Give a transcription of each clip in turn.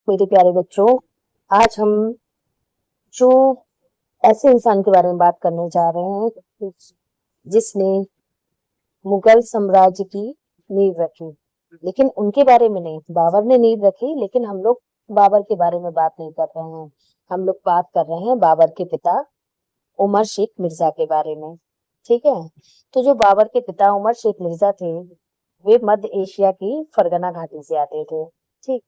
मेरे प्यारे बच्चों, आज हम जो ऐसे इंसान के बारे में बात करने जा रहे हैं जिसने मुगल साम्राज्य की नींव रखी। लेकिन उनके बारे में नहीं, बाबर ने नींव रखी, लेकिन हम लोग बाबर के बारे में बात नहीं कर रहे हैं। हम लोग बात कर रहे हैं बाबर के पिता उमर शेख मिर्जा के बारे में। ठीक है। तो जो बाबर के पिता उमर शेख मिर्जा थे, वे मध्य एशिया की फरगना घाटी से आते थे। ठीक,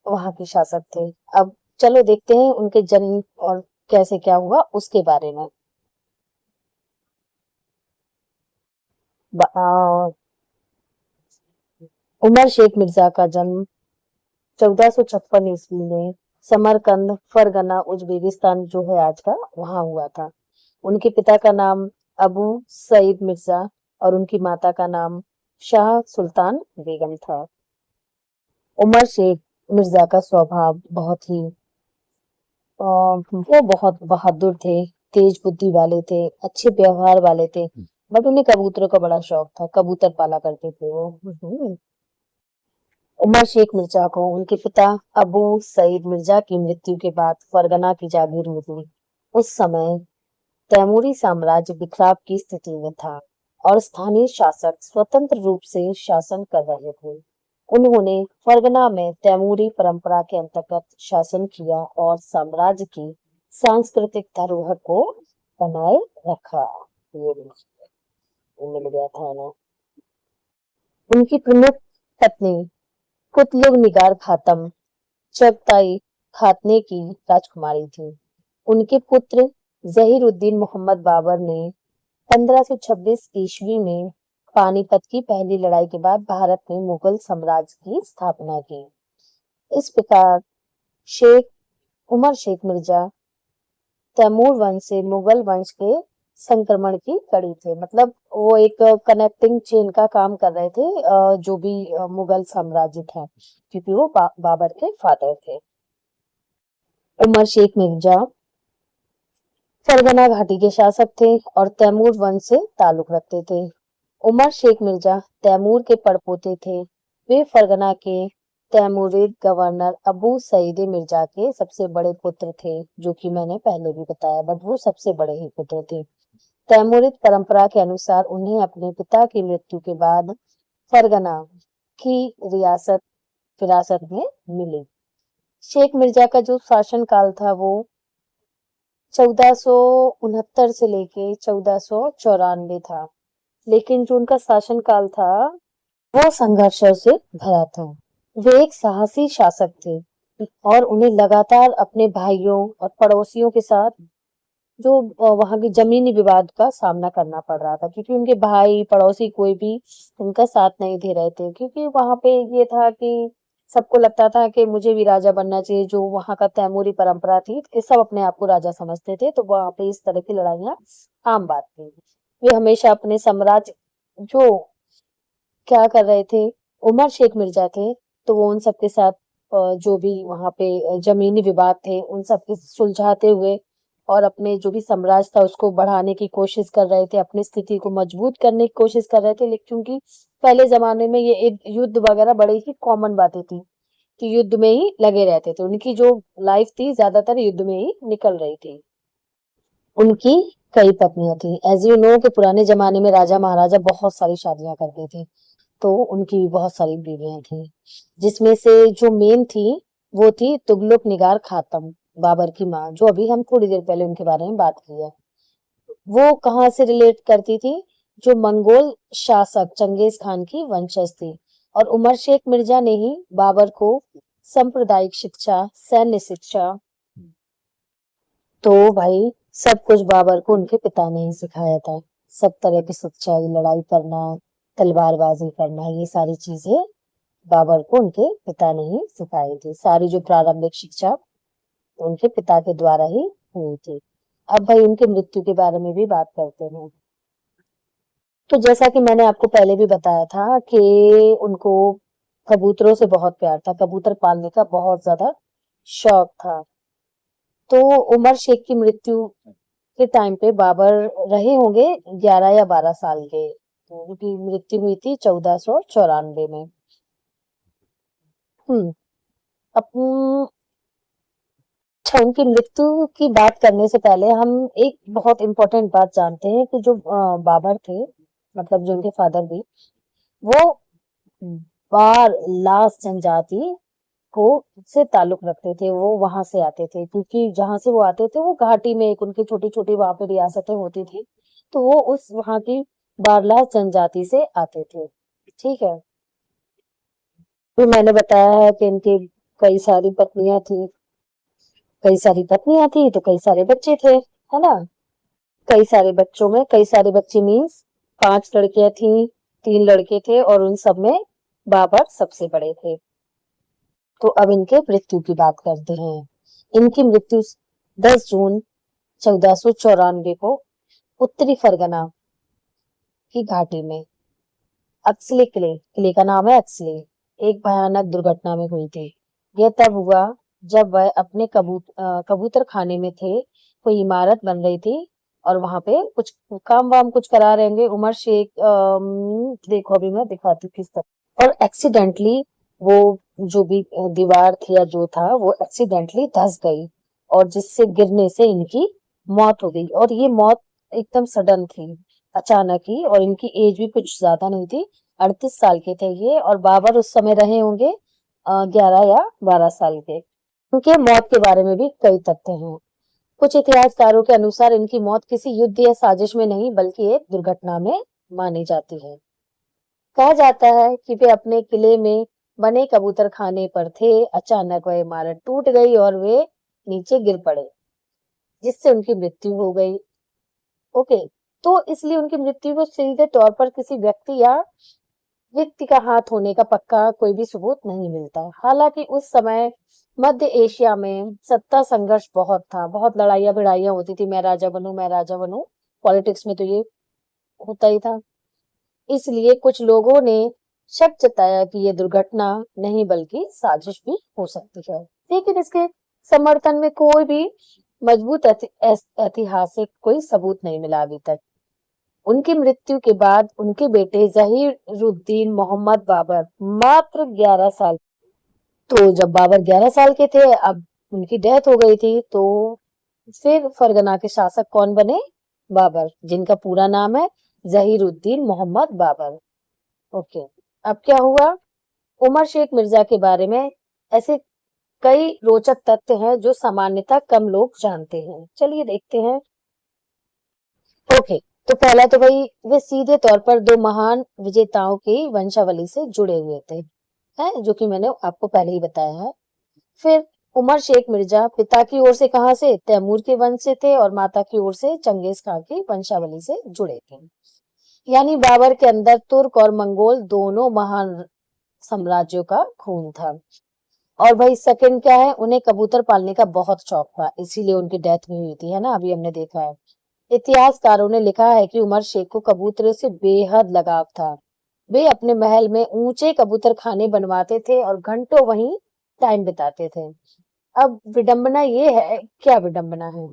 वहां के शासक थे। अब चलो देखते हैं उनके जन्म और कैसे क्या हुआ उसके बारे में। उमर शेख मिर्जा का जन्म 1456 ईस्वी में समरकंद फरगना उज्बेकिस्तान जो है आज का, वहां हुआ था। उनके पिता का नाम अबू सईद मिर्जा और उनकी माता का नाम शाह सुल्तान बेगम था। उमर शेख मिर्जा का स्वभाव बहुत ही वो बहुत बहादुर थे, तेज बुद्धि वाले थे, अच्छे व्यवहार वाले थे। बट उन्हें कबूतरों का बड़ा शौक था, कबूतर पाला करते थे वो। उमर शेख मिर्जा को उनके पिता अबू सईद मिर्जा की मृत्यु के बाद फरगना की जागीर मिली। उस समय तैमूरी साम्राज्य बिखराव की स्थिति में था और स्थानीय शासक स्वतंत्र रूप से शासन कर रहे थे। उन्होंने फरगना में तैमूरी परंपरा के अंतर्गत शासन किया और साम्राज्य की सांस्कृतिक धरोहर को बनाए रखा। ये मिल गया था ना। उनकी प्रमुख पत्नी कुतलुग निगार खातम चगताई खातने की राजकुमारी थी। उनके पुत्र जहीरुद्दीन मोहम्मद बाबर ने 1526 ईस्वी में पानीपत की पहली लड़ाई के बाद भारत में मुगल साम्राज्य की स्थापना की। इस प्रकार शेख उमर शेख मिर्जा तैमूर वंश से मुगल वंश के संक्रमण की कड़ी थे। मतलब वो एक कनेक्टिंग चेन का काम कर रहे थे, जो भी मुगल साम्राज्य था, क्योंकि वो बाबर के फादर थे। उमर शेख मिर्जा फरगना घाटी के शासक थे और तैमूर वंश से ताल्लुक रखते थे। उमर शेख मिर्जा तैमूर के पड़पोते थे। वे फरगना के तैमूरिद गवर्नर अबू सईद मिर्जा के सबसे बड़े पुत्र थे, जो कि मैंने पहले भी बताया, बट वो सबसे बड़े ही पुत्र थे। तैमूरिद परंपरा के अनुसार उन्हें अपने पिता की मृत्यु के बाद फरगना की रियासत विरासत में मिली। शेख मिर्जा का जो शासन काल था वो 1469 से लेके 1494 था। लेकिन जो उनका शासन काल था वो संघर्षों से भरा था। वे एक साहसी शासक थे और उन्हें लगातार अपने भाइयों और पड़ोसियों के साथ जो वहां की जमीनी विवाद का सामना करना पड़ रहा था, क्योंकि उनके भाई पड़ोसी कोई भी उनका साथ नहीं दे रहे थे। क्योंकि वहां पे ये था कि सबको लगता था कि मुझे भी राजा बनना चाहिए। जो वहां का तैमूरी परंपरा थी कि सब अपने आप को राजा समझते थे, तो वहां पे इस तरह की लड़ाइयां आम बात थी। वे हमेशा अपने साम्राज्य जो क्या कर रहे थे, उमर शेख मिर्जा थे, तो वो उन सबके साथ जो भी वहां पे जमीनी विवाद थे उन सबके सुलझाते हुए और अपने जो भी साम्राज्य था उसको बढ़ाने की कोशिश कर रहे थे, अपनी स्थिति को मजबूत करने की कोशिश कर रहे थे। लेकिन क्योंकि पहले जमाने में ये एक युद्ध वगैरह बड़ी ही कॉमन बातें थी कि युद्ध में ही लगे रहते थे, उनकी जो लाइफ थी ज्यादातर युद्ध में ही निकल रही थी। उनकी कई पत्नियां थी। एज यू नो कि पुराने जमाने में राजा महाराजा बहुत सारी शादियां करते थे, तो उनकी भी बहुत सारी बीवियां थी, जिसमें से जो मेन थी वो थी तुगलक निगार खातम, बाबर की माँ, जो अभी हम थोड़ी देर पहले उनके बारे में बात की है। वो कहाँ से रिलेट करती थी? जो मंगोल शासक चंगेज खान की वंशज थी। और उमर शेख मिर्जा ने ही बाबर को सांप्रदायिक शिक्षा, सैन्य शिक्षा, तो भाई सब कुछ बाबर को उनके पिता ने ही सिखाया था। सब तरह की शिक्षा, लड़ाई करना, तलवारबाजी करना, ये सारी चीजें बाबर को उनके पिता ने ही सिखाई थी। सारी जो प्रारंभिक शिक्षा उनके पिता के द्वारा ही हुई थी। अब भाई उनकी मृत्यु के बारे में भी बात करते हैं। तो जैसा कि मैंने आपको पहले भी बताया था कि उनको कबूतरों से बहुत प्यार था, कबूतर पालने का बहुत ज्यादा शौक था। तो उमर शेख की मृत्यु के टाइम पे बाबर रहे होंगे 11 या 12 साल के। तो उनकी मृत्यु हुई थी 1494 में। हम्म अपन अच्छा, उनकी मृत्यु की बात करने से पहले हम एक बहुत इम्पोर्टेंट बात जानते हैं कि जो बाबर थे, मतलब जो उनके फादर भी, वो बारलास जनजाति को से ताल्लुक रखते थे। वो वहां से आते थे, क्योंकि जहां से वो आते थे वो घाटी में एक उनकी छोटी छोटी वहां पे रियासतें होती थी, तो वो उस वहां की बारलास जनजाति से आते थे। ठीक है। फिर मैंने बताया है कि इनकी कई सारी पत्नियां थी। कई सारी पत्नियां थी तो कई सारे बच्चे थे, है ना। कई सारे बच्चों में कई सारे बच्चे मीन्स 5 लड़कियां थी, 3 लड़के थे, और उन सब में बाबर सबसे बड़े थे। तो अब इनके मृत्यु की बात करते हैं। इनकी मृत्यु 10 जून 1494 को उत्तरी फरगना की घाटी में अक्सले किले का नाम है अक्सले, एक भयानक दुर्घटना में हुई थी। यह तब हुआ जब वह अपने कबूतर खाने में थे। कोई इमारत बन रही थी और वहां पे कुछ काम वाम कुछ करा रहे होंगे। उमर शेख, देखो अभी मैं दिखाती हूँ किस तरह। और एक्सीडेंटली वो जो भी दीवार थी या जो था वो एक्सीडेंटली धंस गई, और जिससे गिरने से इनकी मौत हो गई। और ये मौत एकदम सडन थी, अचानक ही, और इनकी एज भी कुछ ज्यादा नहीं थी। 38 साल के थे ये, और बाबर उस समय रहे होंगे 11 या 12 साल के। उनके मौत के बारे में भी कई तथ्य हैं। कुछ इतिहासकारों के अनुसार इनकी मौत किसी युद्ध या साजिश में नहीं बल्कि एक दुर्घटना में मानी जाती है। कहा जाता है कि वे अपने किले में बने कबूतर खाने पर थे। अचानक वह इमारत टूट गई और वे नीचे गिर पड़े, जिससे उनकी मृत्यु हो गई। ओके, तो इसलिए उनकी मृत्यु को सीधे तौर पर किसी व्यक्ति का हाथ होने का पक्का कोई भी सबूत नहीं मिलता। हालांकि उस समय मध्य एशिया में सत्ता संघर्ष बहुत था, बहुत लड़ाइयाँ भिड़ाइयाँ होती थी, मैं राजा बनूं, मैं राजा बनूं। पॉलिटिक्स में तो ये होता ही था। इसलिए कुछ लोगों ने शक जताया कि ये दुर्घटना नहीं बल्कि साजिश भी हो सकती है, लेकिन इसके समर्थन में कोई भी मजबूत ऐतिहासिक कोई सबूत नहीं मिला अभी तक। उनकी मृत्यु के बाद उनके बेटे जहीरुद्दीन मोहम्मद बाबर मात्र 11 साल, तो जब बाबर 11 साल के थे, अब उनकी डेथ हो गई थी, तो फिर फरगना के शासक कौन बने? बाबर, जिनका पूरा नाम है जहीरुद्दीन मोहम्मद बाबर। ओके, अब क्या हुआ? उमर शेख मिर्जा के बारे में ऐसे कई रोचक तथ्य हैं जो सामान्यतः कम लोग जानते हैं। चलिए देखते हैं। ओके, तो पहला तो भाई वे सीधे तौर पर दो महान विजेताओं की वंशावली से जुड़े हुए थे, है जो कि मैंने आपको पहले ही बताया है। फिर उमर शेख मिर्जा पिता की ओर से कहाँ से? तैमूर के वंश से थे, और माता की ओर से चंगेज खां की वंशावली से जुड़े थे। यानी बाबर के अंदर तुर्क और मंगोल दोनों महान साम्राज्यों का खून था। और भाई सेकंड क्या है? उन्हें कबूतर पालने का बहुत शौक था, इसीलिए उनकी डेथ भी हुई थी, है ना, अभी हमने देखा है। इतिहासकारों ने लिखा है कि उमर शेख को कबूतरों से बेहद लगाव था। वे अपने महल में ऊंचे कबूतर खाने बनवाते थे और घंटों वहीं टाइम बिताते थे। अब विडंबना ये है, क्या विडंबना है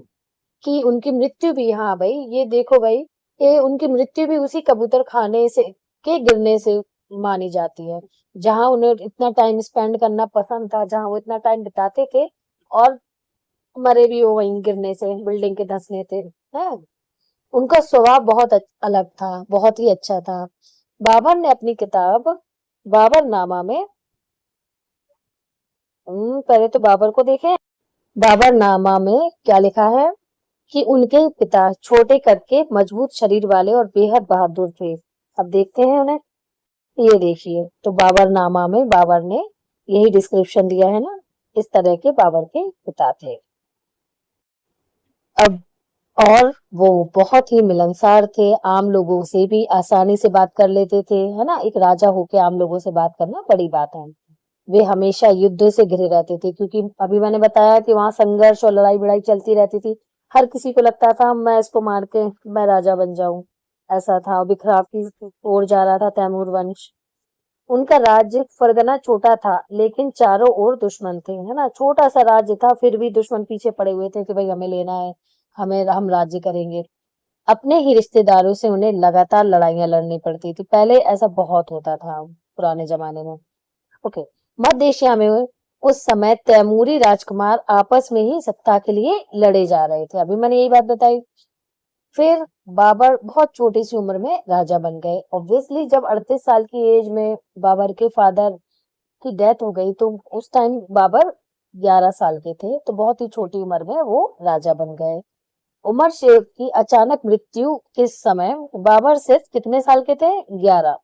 कि उनकी मृत्यु भी, हाँ भाई ये देखो भाई, ये उनकी मृत्यु भी उसी कबूतर खाने से के गिरने से मानी जाती है, जहां उन्हें इतना टाइम स्पेंड करना पसंद था, जहां वो इतना टाइम बिताते थे, और मरे भी वो वहीं गिरने से, बिल्डिंग के धंसने थे, है। उनका स्वभाव बहुत अलग था, बहुत ही अच्छा था। बाबर ने अपनी किताब बाबरनामा में, पहले तो बाबर को देखें। बाबरनामा में क्या लिखा है कि उनके पिता छोटे कद के, मजबूत शरीर वाले और बेहद बहादुर थे। अब देखते हैं उन्हें। ये देखिए, तो बाबरनामा में बाबर ने यही डिस्क्रिप्शन दिया है ना, इस तरह के बाबर के पिता थे। अब और वो बहुत ही मिलनसार थे, आम लोगों से भी आसानी से बात कर लेते थे, है ना। एक राजा होके आम लोगों से बात करना बड़ी बात है। वे हमेशा युद्ध से घिरे रहते थे, क्योंकि अभी मैंने बताया कि वहां संघर्ष और लड़ाई भिड़ाई चलती रहती थी। हर किसी को लगता था मैं इसको मार के मैं राजा बन जाऊं, ऐसा था। बिखराव की ओर जा रहा था तैमूर वंश। उनका राज्य फरगना छोटा था, लेकिन चारों ओर दुश्मन थे, है ना। छोटा सा राज्य था, फिर भी दुश्मन पीछे पड़े हुए थे कि भाई हमें लेना है, हम राज्य करेंगे। अपने ही रिश्तेदारों से उन्हें लगातार लड़ाइयां लड़नी पड़ती थी। पहले ऐसा बहुत होता था पुराने जमाने में। ओके, मध्य एशिया में उस समय तैमूरी राजकुमार आपस में ही सत्ता के लिए लड़े जा रहे थे। अभी मैंने यही बात बताई। फिर बाबर बहुत छोटी सी उम्र में राजा बन गए। ऑब्वियसली जब 38 साल की एज में बाबर के फादर की डेथ हो गई तो उस टाइम बाबर 11 साल के थे, तो बहुत ही छोटी उम्र में वो राजा बन गए। उमर शेख की अचानक मृत्यु के समय बाबर सिर्फ कितने साल के थे? 11।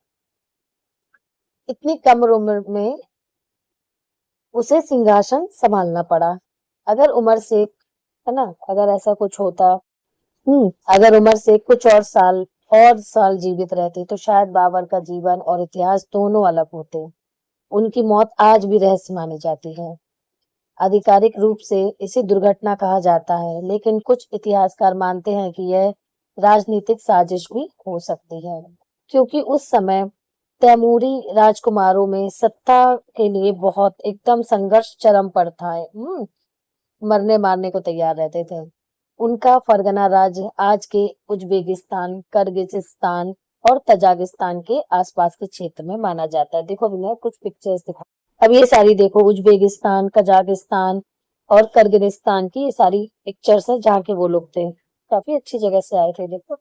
इतनी कम उम्र में उसे सिंहासन संभालना पड़ा। अगर उमर शेख, है ना, अगर ऐसा कुछ होता, अगर उमर शेख कुछ और साल जीवित रहते तो शायद बाबर का जीवन और इतिहास दोनों अलग होते। उनकी मौत आज भी रहस्य मानी जाती है। आधिकारिक रूप से इसे दुर्घटना कहा जाता है, लेकिन कुछ इतिहासकार मानते हैं कि यह राजनीतिक साजिश भी हो सकती है, क्योंकि उस समय तैमूरी राजकुमारों में सत्ता के लिए बहुत एकदम संघर्ष चरम पर था। मरने मारने को तैयार रहते थे। उनका फरगना राज्य आज के उज्बेकिस्तान, किर्गिजिस्तान और तजाकिस्तान के आसपास के क्षेत्र में माना जाता है। देखो अभी मैं कुछ पिक्चर्स दिखा, अब ये सारी देखो उज्बेकिस्तान, कजाकिस्तान और किर्गिस्तान की ये सारी पिक्चर्स है जहाँ के वो लोग थे। काफी अच्छी जगह से आए थे, देखो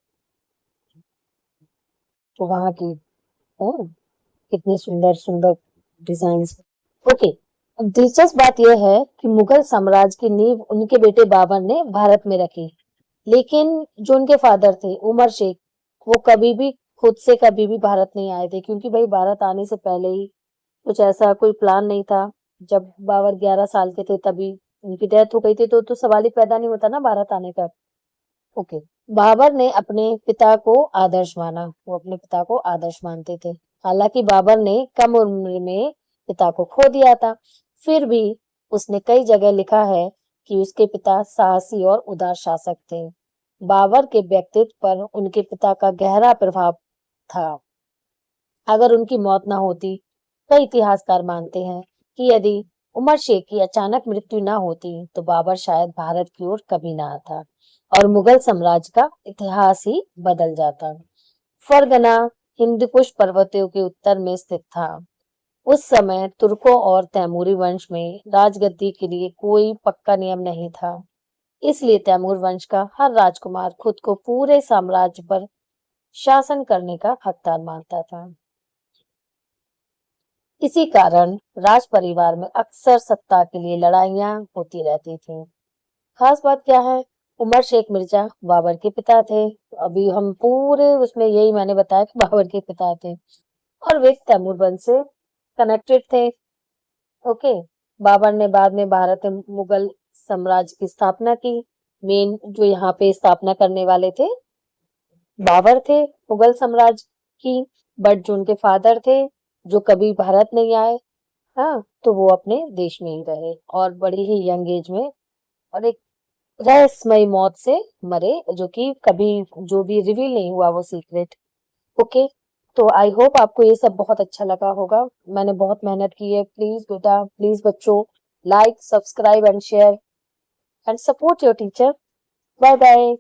तो वहां की कितनी सुंदर सुंदर डिजाइन्स। ओके, अब दिलचस्प बात यह है कि मुगल साम्राज्य की नींव उनके बेटे बाबर ने भारत में रखी, लेकिन जो उनके फादर थे उमर शेख, वो कभी भी खुद से कभी भी भारत नहीं आए थे, क्योंकि भाई भारत आने से पहले ही कुछ ऐसा कोई प्लान नहीं था। जब बाबर 11 साल के थे तभी उनकी डेथ हो गई थी, तो सवाल ही पैदा नहीं होता ना भारत आने का। ओके, बाबर ने अपने पिता को आदर्श माना, वो अपने पिता को आदर्श मानते थे। हालांकि बाबर ने कम उम्र में पिता को खो दिया था, फिर भी उसने कई जगह लिखा है कि उसके पिता साहसी और उदार शासक थे। बाबर के व्यक्तित्व पर उनके पिता का गहरा प्रभाव था। अगर उनकी मौत न होती, कई इतिहासकार मानते हैं कि यदि उमर शेख की अचानक मृत्यु न होती तो बाबर शायद भारत की ओर कभी ना आता और मुगल साम्राज्य का इतिहास ही बदल जाता। फरगना हिंदकुश पर्वतों के उत्तर में स्थित था। उस समय तुर्कों और तैमूरी वंश में राजगद्दी के लिए कोई पक्का नियम नहीं था, इसलिए तैमूर वंश का हर राजकुमार खुद को पूरे साम्राज्य पर शासन करने का हकदार मानता था। इसी कारण राज परिवार में अक्सर सत्ता के लिए लड़ाइयां होती रहती थीं। खास बात क्या है, उमर शेख मिर्जा बाबर के पिता थे। अभी हम पूरे उसमें यही मैंने बताया कि बाबर के पिता थे और वे तैमूर वंश से कनेक्टेड थे। ओके, बाबर ने बाद में भारत में मुगल साम्राज्य की स्थापना की। मेन जो यहाँ पे स्थापना करने वाले थे बाबर थे मुगल साम्राज्य की, बट जो उनके फादर थे जो कभी भारत नहीं आए, हाँ, तो वो अपने देश में ही रहे और बड़ी ही यंग एज में और एक रहस्यमयी मौत से मरे, जो कि कभी जो भी रिवील नहीं हुआ वो सीक्रेट। ओके, तो आई होप आपको ये सब बहुत अच्छा लगा होगा। मैंने बहुत मेहनत की है। प्लीज बेटा, प्लीज बच्चों, like, subscribe and share and support your teacher. Bye bye.